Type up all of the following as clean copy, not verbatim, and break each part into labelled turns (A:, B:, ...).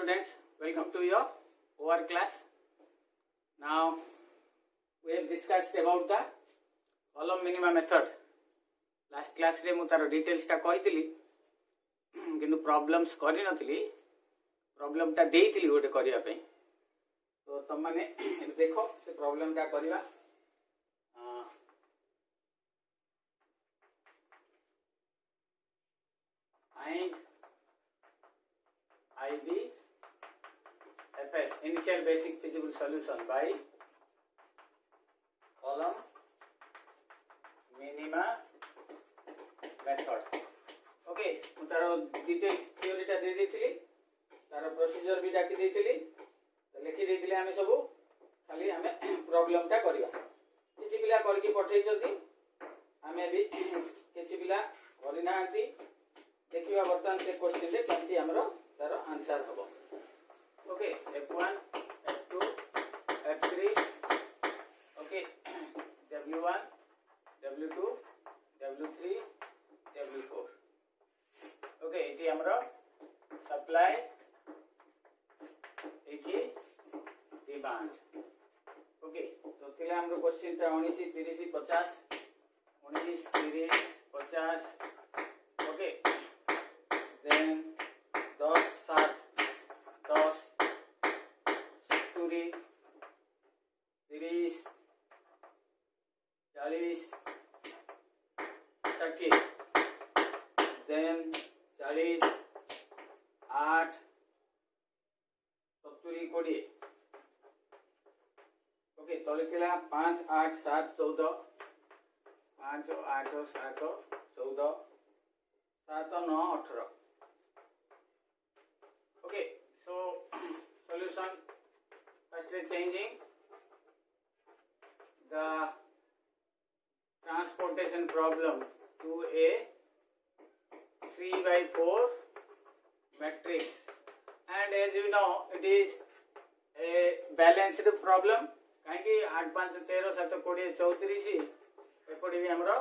A: students, welcome to your OR class. Now we have discussed about the column minima method. Last class रे मु तार details टा कहितली किंतु problems करि नथली, problem टा देइतली गोटे करिया पे. तो तुम माने देखो से problem टा करिवा. Find IB FS initial basic feasible solution by column minima method. Okay, मु तार details theory टा दे देथिली, तार procedure भी डाकी देथिली, लिखि देथिली आमे सब खाली आमे problem टा करिवा. किछि पिला करके पठै छथि, आमे भी किछि पिला करि नाहंती. देखिवा बर्तमान से क्वेश्चन दे केमती हमरो तार आंसर हबो. Okay, F1 F2 F3 okay, W1 W2 W3 W4 okay. इति हमरो सप्लाई, इति डिमांड. ओके, तो थिला हमरो क्वेश्चन ता 19 30 50 19 30 50 ओके. Then 10 7 10 70 30 40 60 then 40 8 70 20 okay. तले थिला 5 8 7 14 5 8 7 14 7 9 18. Okay, so solution first is changing the transportation problem to a 3/4 matrix, and as you know it is a balanced problem. कहीं 8 5 13 7 20 34 एपटे भी हमरो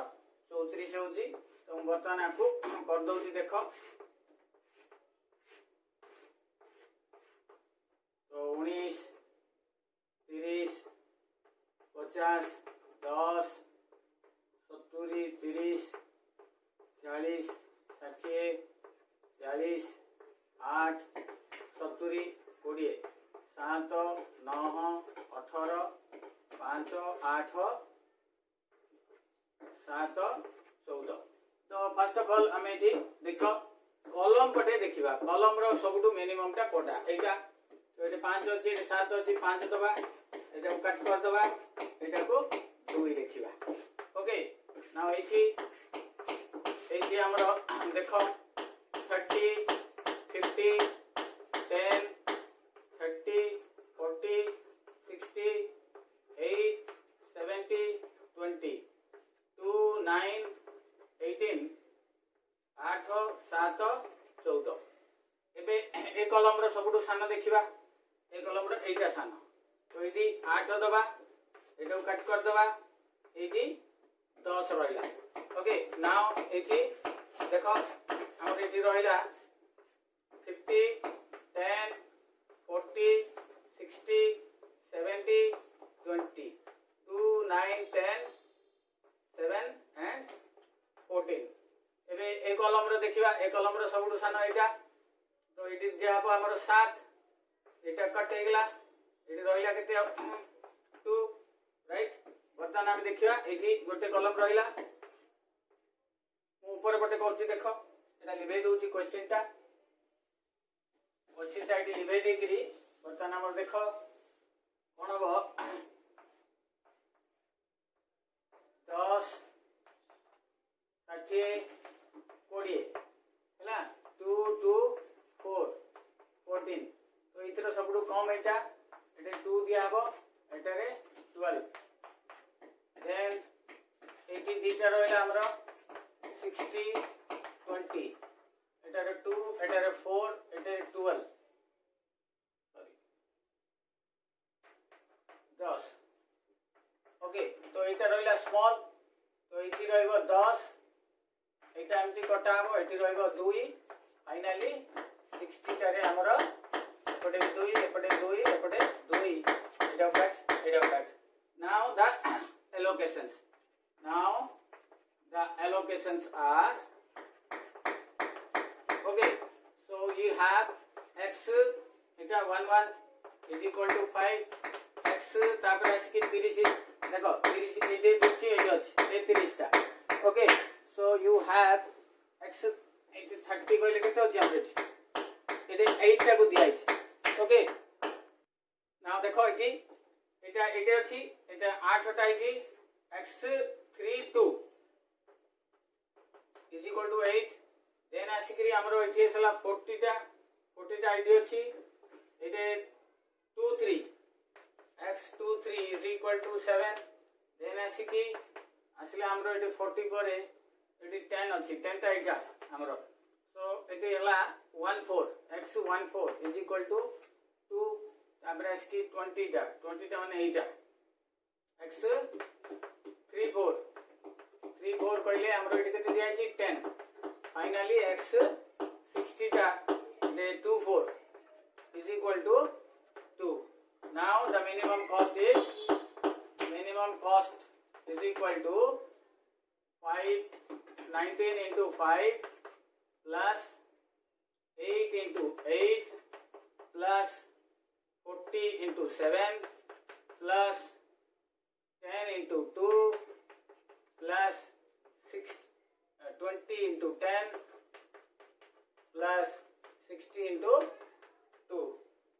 A: 34 होची. तो बर्तमान आपको कर दउची देखो. तो 19 30 50 10 70 30 40 60 40 8 70 20 7 9 18 5 8 7 14. तो फर्स्ट ऑफ ऑल आम ये देख कलम पटे देखा कलम रो सबुठु मिनिमम टा कोटा एटा. तो ये 5 अच्छी 7 अच्छी 5 दबा एटा कट कर दबा एटा को 2 देखिबा. ओके, नाउ एची हमरो देखो 30 50 10 30 40 60 8 70 20 2 9 18 8 7 14. एबे ए कलम रो सबुठु सान देखिबा. ए कलम रो एटा सान. तो इदी 8 दबा एटा कट कर दबा इदी 10 रहिला. ओके, नाउ एची देखो हमर एटी रहिला 50 10 40 60 70 20 2 9 10 7 and 14. एबे ए कलम रो देखिबा. ए कलम रो सबुठु सान एटा. तो इटी दिया हबो हमर 7 एटा कट हे गेला. इटी रहिला केते 2 राइट. बर्तमान हम देखिबा एठी गोटे कलम रहिला. मु ऊपर पटे करछि देखो एटा लिभे दोछि क्वेश्चन टा. क्वेश्चन टा एठी लिभे देकरी बर्तमान हमर देखो कोन हबो 10 60 20 हैला 2 2 4 14. तो इतर सबुठु कम एटा एटा 2 दिया हबो एटा रे 12. देन एटी दीटा रहला हमरो 60 20 एटा रे 2 एटा रे 4 एटा रे 12 सॉरी 10. ओके, तो एटा रहला स्मॉल. तो इची रहइबो 10 एटा एमती कटा हबो. एटी रहइबो 2 फाइनली 60 टारे हमरो एपटे 2 एपटे 2 एपटे 2 एटा fact now the allocations are okay, so you have x eta 1 1 is equal to 5 x तापर आसकी 30 देखो 30 एटे दिछि एटे अछि 30 टा okay so you have x एटे 30 कहले केते अछि एवरेज एटे 8 टा को दिया अछि ओके नाउ देखो एटी एटा एटे अछि एटा 8 टा अछि x 3 2 is equal to 8 then आसिकरी हमरो एठी हसला 40 टा एटी अछि एटे 2 3 x 2 3 is equal to 7 then आसिकी आसले हमरो एटी 40 करे एटी 10 अछि 10 टा एटा हमरो सो एटी हला 1 4 x 1 4 is equal to 2 तापर आसिकी 20 टा माने एटा x 3 4 कहले हमरो एटी केते दिया अछि 10 फाइनली x 60 टा दे 2 4 is equal to 2 now the minimum cost is equal to 19 into 5 plus 8 into 8 plus 40 into 7 plus 10 into 2 plus 20 into 10 plus 60 into 2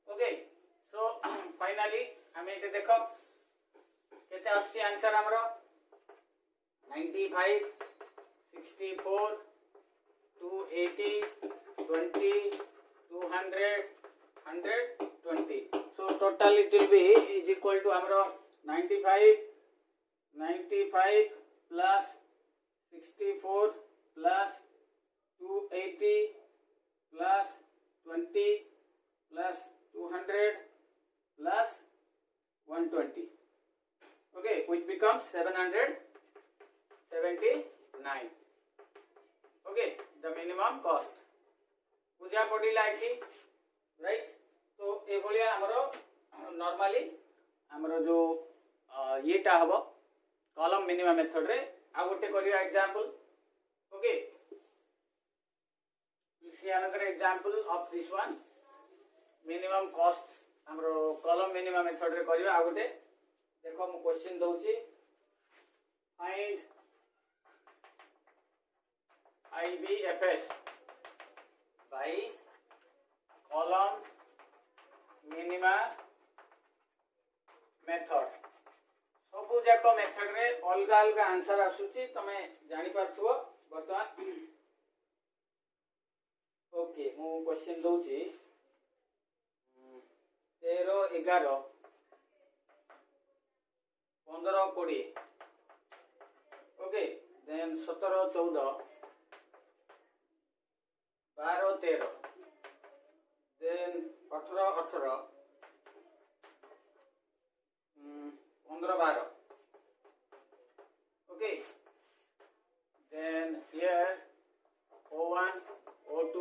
A: okay so finally हमें इते देखो केते आछि आंसर हमरो 95 64 280 20 200 120 so total it will be is equal to हमरो 95 plus 64 plus 280 plus 20 plus 200 plus 120 okay which becomes 779 okay the minimum cost बुझा पड़िला अछि right तो ए भलिया हमरो नॉर्मली हमरो जो येटा हबो कॉलम मिनिमम मेथड रे आ गोटे करिया example okay you see another example of this one minimum cost हमरो कॉलम मिनिमम मेथड रे करिया आ गोटे देखो मु क्वेश्चन दउची find IBFS by column minima method सबु जाक मेथड रे अलगा अलगा आंसर आसुची तमे जानि पारथुओ वर्तमान ओके मु question दउची 13 11 15 20 okay then 17 14 12 13 then 18 18 15 12 okay then here O1 O2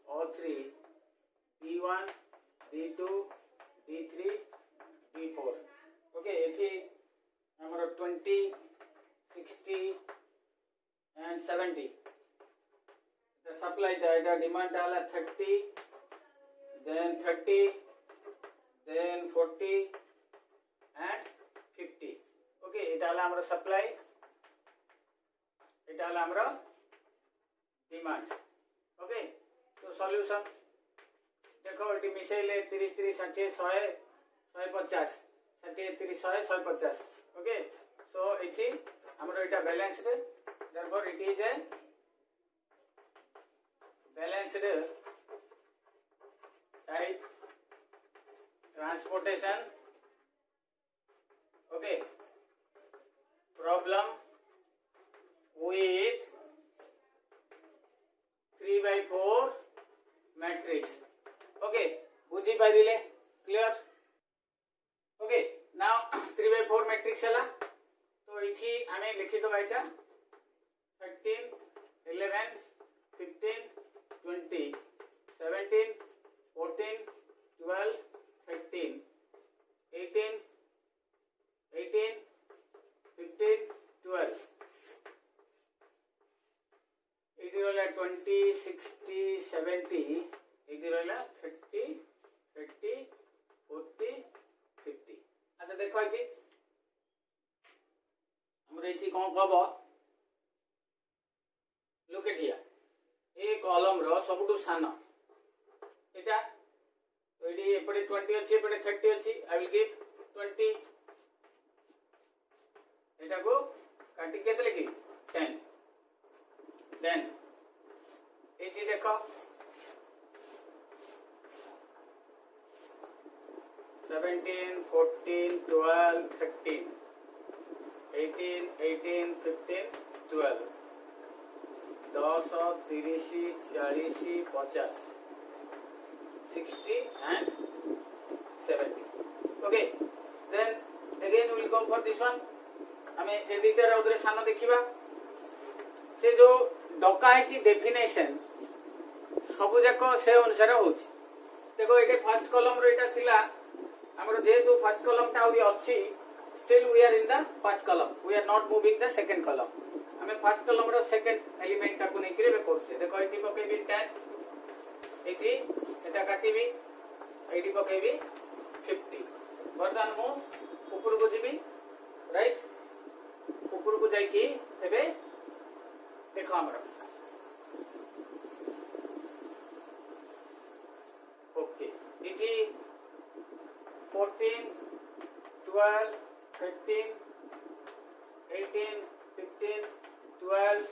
A: O3 D1 D2 D3 D4 okay एठी हमर 20 60 and 70 the supply the demand आला 30 then 30 then 40 and 50 okay এটা হলো আমরা সাপ্লাই এটা হলো আমরা ডিমান্ড ওকে তো সলিউশন দেখো এটি মিশাইলে 30 30 60 100 150 60 30 100 150 ওকে সো এটি আমরা এটা balanced therefore it is a balanced type transportation okay problem with 3/4 matrix okay बुझी पारिले क्लियर okay now 3/4 matrix हला तो इठी हमें लिखि दो भाईचा 13 11 15 20 17 14 12 ये हमर ये कौन कब लुक एट हियर ए कॉलम रो सबुठु सान एटा तो ये एपटे 20 अच्छी एपटे 30 अच्छी आई विल गिव 20 एटा को काटी केते लिखी 10 देन एटी देखो 17 14 12 13 18 18 15 12 10 30 40 50 60 and 70 okay then again we will go for this one हमें ए दुईटार उधर सान देखा से जो डका है डेफिनेशन सबू जाक से अनुसार हो देखो ये फर्स्ट कलम रा आमर जेहेतु फर्स्ट कलम टा अच्छी still we are in the first column we are not moving the second column आम फर्स्ट कलम रो सेकंड एलिमेंट टा को लेकर करुचे देखो ये पकेबी 10 ये एटा काटिबी ये पकेबी 50 बर्तमान मु ऊपर को जीवी राइट ऊपर को जाइकी एबे देखो हमरा ओके इठी 14 12 13 18 15 12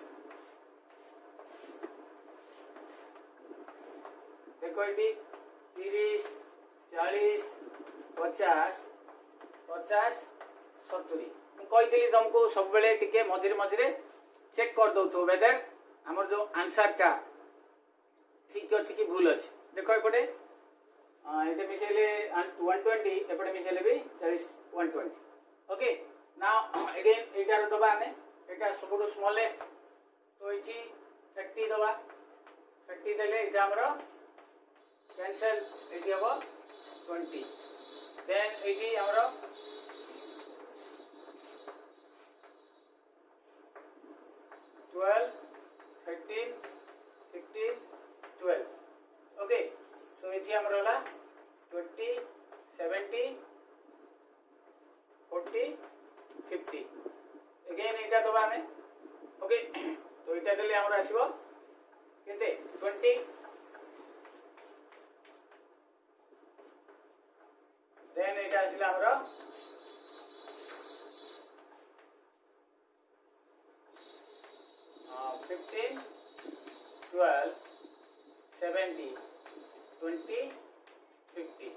A: देखो ये 30 40 50 50 70 कही तुमको सब बेले टिके मझिरे मझिरे चेक कर दो वेदर आमर जो आंसर टा ठीक अच्छे कि भूल अच्छे देखो एपटे ये मिसेले 120 एपटे मिसेले भी 40 120 ओके नाउ अगेन एटार दबा आमे एटा सबुठु स्मॉलेस्ट तो ये 30 दबा 30 देले एटा हमर कैंसिल एटी हबो 20 देन एटी हमर 12 13 15 12 ओके सो ये हमर होला 20 70 40 50 अगेन एटा दबा हमें ओके तो एटा देले हमर आसीबो केते 20 देन एटा आसीला हमर 15 12 70 20 50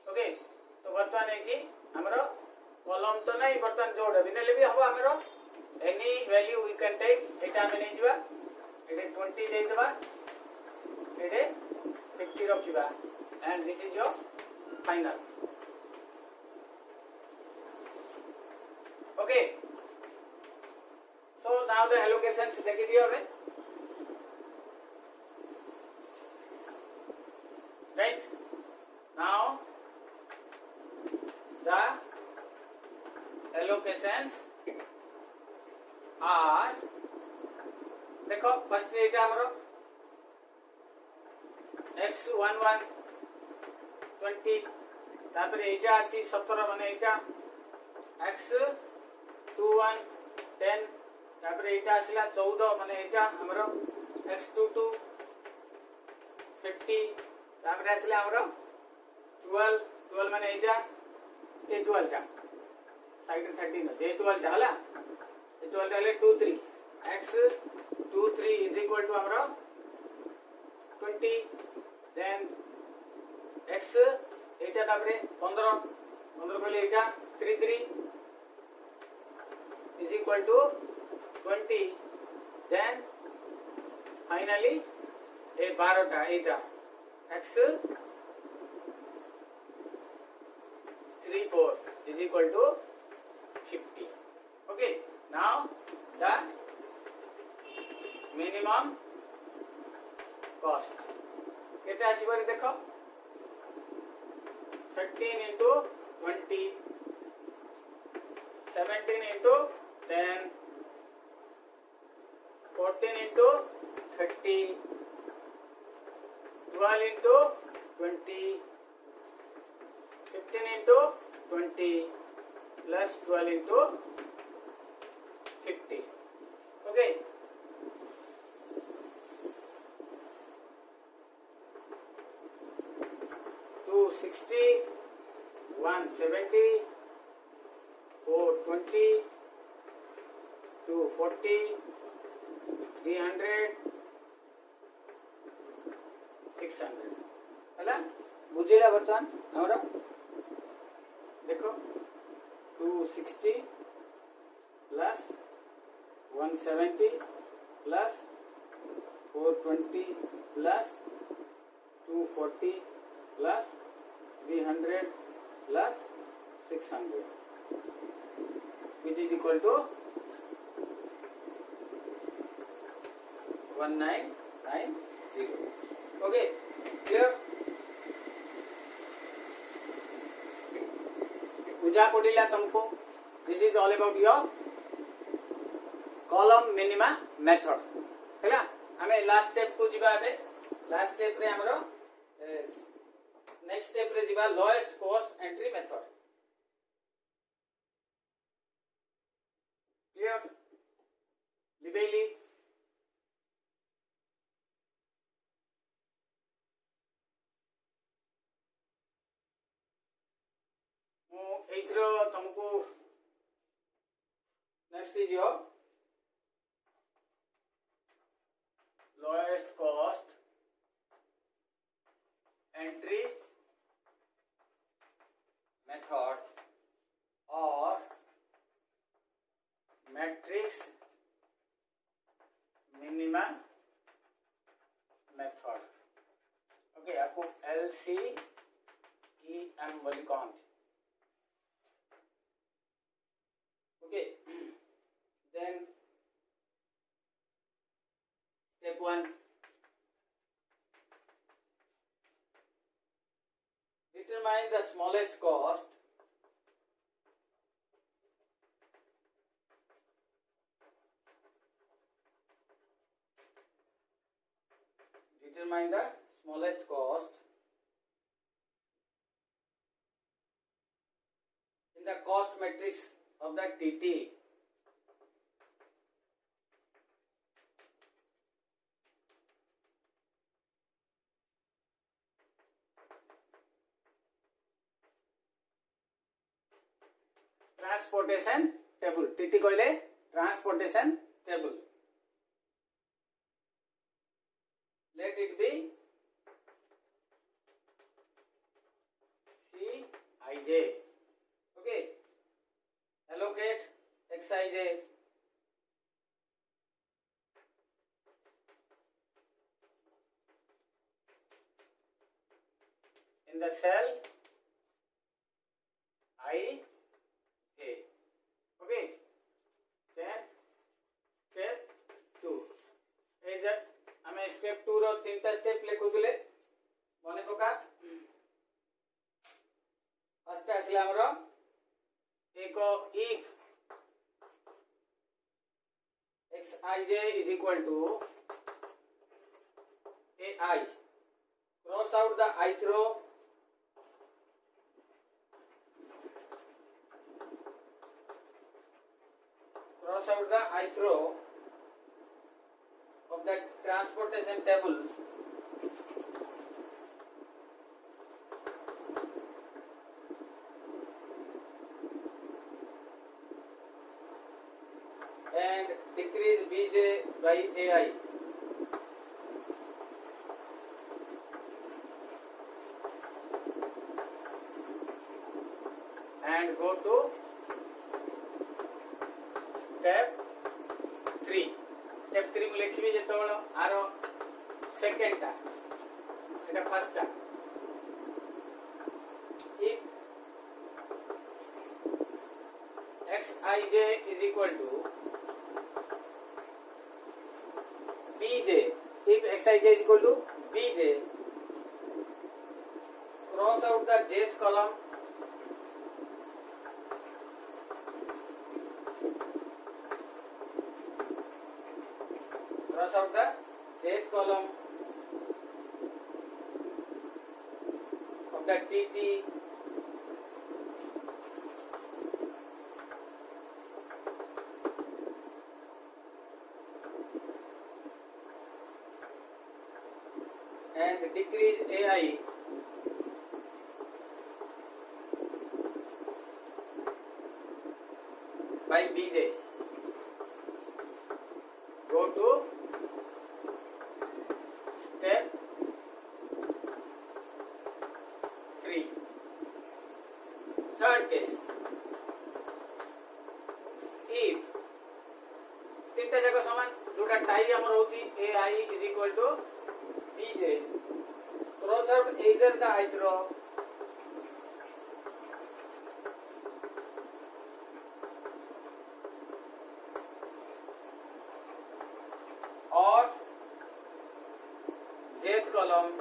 A: ओके तो बर्तमान है हमरो कॉलम तो नहीं बर्तमान जोड़ भी नेले भी हबो हमरो any value we can take एटा हमें नहीं जुआ एटे 20 दे देबा एटे 50 रखिबा and this is your final okay so now the allocations देखी दियो हमें right now the allocations are देखो फर्स्ट एटा हमरो x11 20 तापर एटा अछि 17 माने एटा x21 10 तापर एटा आसिला 14 माने एटा हमरो x22 50 तापर आसिला हमरो 12 12 माने एटा ए 12 टा साइड 13 আছে এই 12 টা হলা এই 12 টা হলে 23 x23 इज इक्वल टू हमरो 20 देन x एटा तापरे 15 15 कहले एटा 33 is equal to 20 then finally a 12 टा एटा x 34 is equal to 50 okay now the minimum cost केते आसीबरे देखो 13 into 20 17 into 10 14 into 30 12 into 20 15 into 20 plus 12 into 50. Okay. Two 60, 170, 420, 240, 300, 600 है बुझेगा बर्तमान हमारा देखो 260 plus 170 plus 420 plus 240 plus 300 plus 600 which is equal to 1990. Okay, clear? बुझा पड़िला तुमको. This is all about your column minima method. हैला हमें लास्ट स्टेप को जिबा बे लास्ट स्टेप रे हमरो नेक्स्ट स्टेप रे जिबा lowest cost entry method. Clear लिबेली एथरो तुमको next is your lowest cost entry method or matrix minima method. Okay, आपको LCEM वाली कौन थी? Okay, then step 1, determine the smallest cost in the cost matrix of the TT. Transportation table TT कहले transportation table. Let it be Cij. Okay, allocate Xij in the cell I. Okay, then step 2 is हमें step 2 रो 3टा step लिखुदले मने पका. First आसला हमरो एक if Xij is equal to Ai, cross out the ith row, cross out the ith row of the transportation table and decrease Bj by Ai. And go to step 3. Step 3 को लिखबी जेतबेला आरो second टा एटा first टा. if Xij is equal to Bj, if Xij is equal to Bj, cross out the jth column, cross out the jth column of the TT by bj. Go to step 3. Third case, if तीनटा जाक समान जोटा tie हमर होची ai is equal to bj, throws out either the either or jth column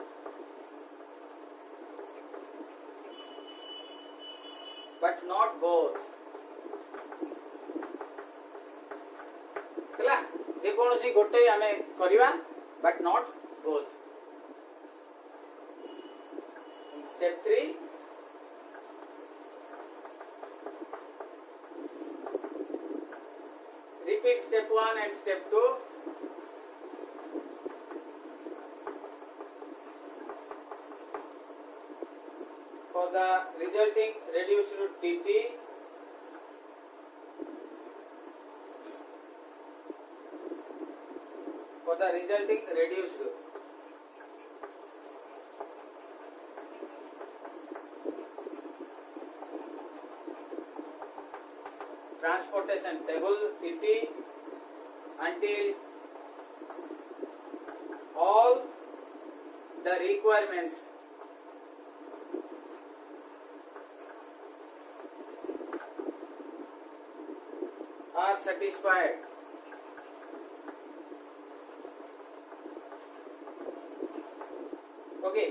A: but not both. ହେଲା ଯେ କୌଣସି ଗୋଟେ ଆମେ କରିବା but not both. In step 3, repeat step 1 and step 2. For the resulting reduced dt, for the resulting reduced transportation table dt until all the requirements are satisfied. Okay.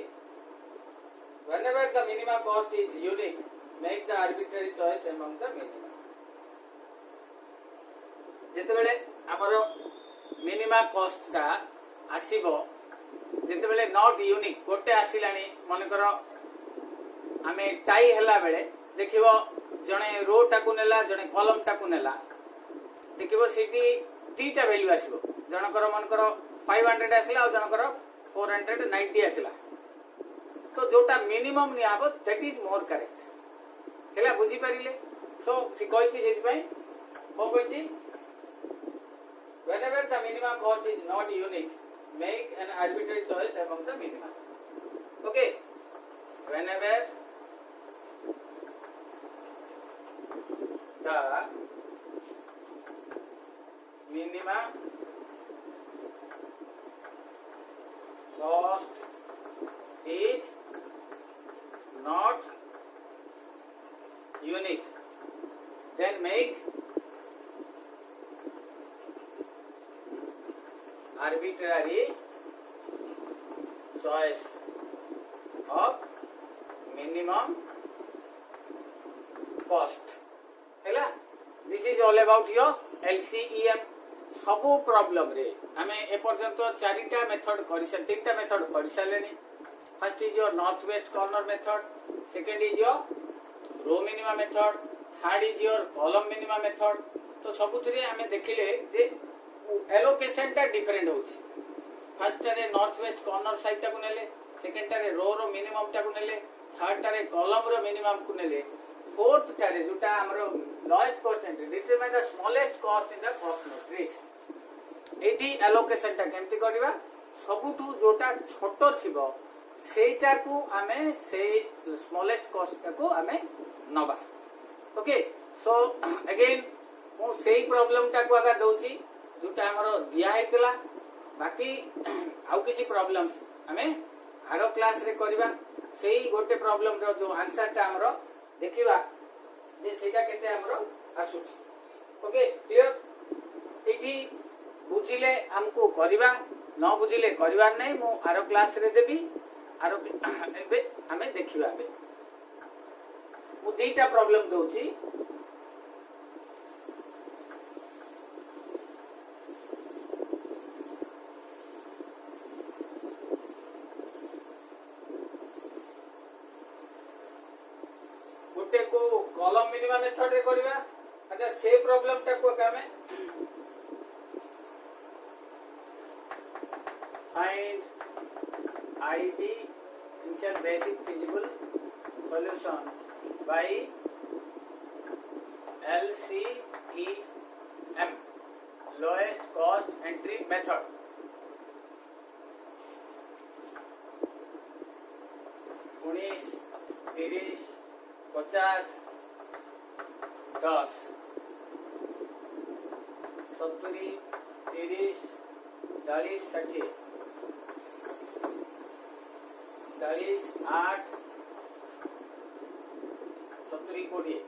A: Whenever the minimum cost is unique, make the arbitrary choice among the minimum. जेतेबेले हमरो minimum cost टा आसीबो जेतेबेले not unique गोटे आसिलानी मन करो आमे tie हला बेले देखिबो जणे रो टाकू नेला जणे कॉलम टाकू नेला देखिबो सिटी तीटा वैल्यू आसीबो जनकर मन करो 500 आसिला और जनकर 490 आसिला तो जोटा मिनिमम नियाबो दैट इज मोर करेक्ट हेला बुझी परिले सो सी कहती जेति पई ओ कहती whenever the minimum cost is not unique, make an arbitrary choice among the minimum. Okay, whenever the minimum cost is not unique, then make arbitrary choice of minimum cost. हैला this is all about your LCEM. सबो problem रे हमें ए पर्यंत चारिटा method करिसन तीनटा method करिसलेनी. First is your north west corner method, second is your row minimum method, third is your column minimum method. तो सबुथरे हमें देखिले जे एलोकेशन टा डिफरेंट होची. फर्स्ट रे नॉर्थ वेस्ट कॉर्नर साइड टा को नेले, सेकंड रे रो रो मिनिमम टा को नेले, थर्ड रे कॉलम रो मिनिमम को नेले, फोर्थ रे जोटा हमरो lowest cost entry determine the smallest cost in the cost matrix. एठी एलोकेशन टा केमति करबा सबुटू जोटा छोटो थिबो सेटा को हमें से स्मॉलेस्ट कॉस्ट को हमें नबा. ओके सो अगेन मु सेही प्रॉब्लम टा को आगा दउची जोटा हमरो दिया हेतला. बाकी आउ किछि प्रॉब्लम्स हमें आरो क्लास रे करबा. सेही गोटे प्रॉब्लम रो जो आंसर टा हमरो देखिबा जे सेटा केते हमरो आसुची. Okay clear. एठी बुझिले हमको करबा, न बुझिले करबार नै. मु आरो क्लास रे देबी. आरो एबे हमें देखिबा. बे मु दुईटा प्रॉब्लम दउची. को कॉलम मिनिमम मेथड रे करबा. अच्छा से प्रॉब्लम टा को हमें find ID initial basic feasible solution bye LCEM, lowest cost entry method. उन्नीस 30 50 10 70 30 40 60 40 8 70 20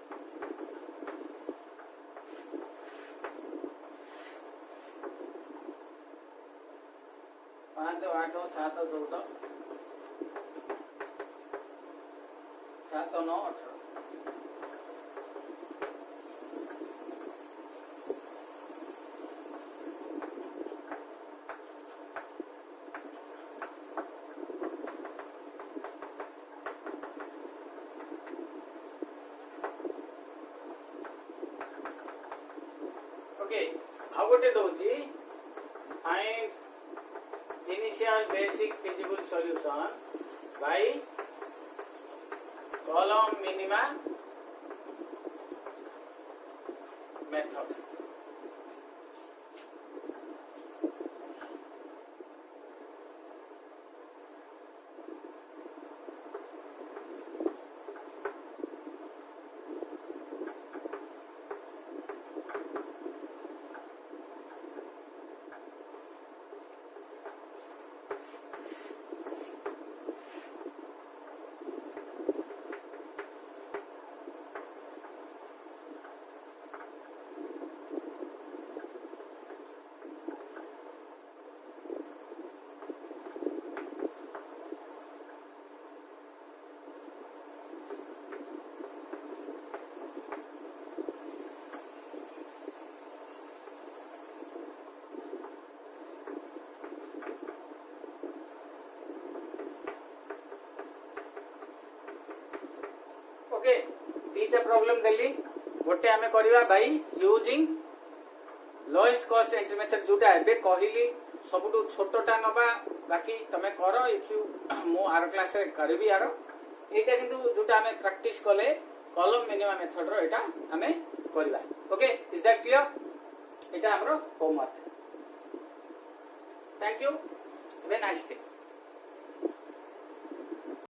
A: 5 8 7 14 7 9 18 ओके आउ गोटे दउची find initial basic feasible solution by column minima method. Okay दीटा प्रॉब्लम देली गोटे आमे करबा by using lowest cost entry method जोटा एबे कहिली सबुटु छोटटा नबा बाकी तमे करो इफ यू मो आर क्लास रे करबी आरो एटा किंतु जोटा आमे प्रैक्टिस कले कॉलम मिनिमम मेथड रो एटा आमे करबा. Okay is that clear? एटा हमरो homework. Thank you. Have a nice day.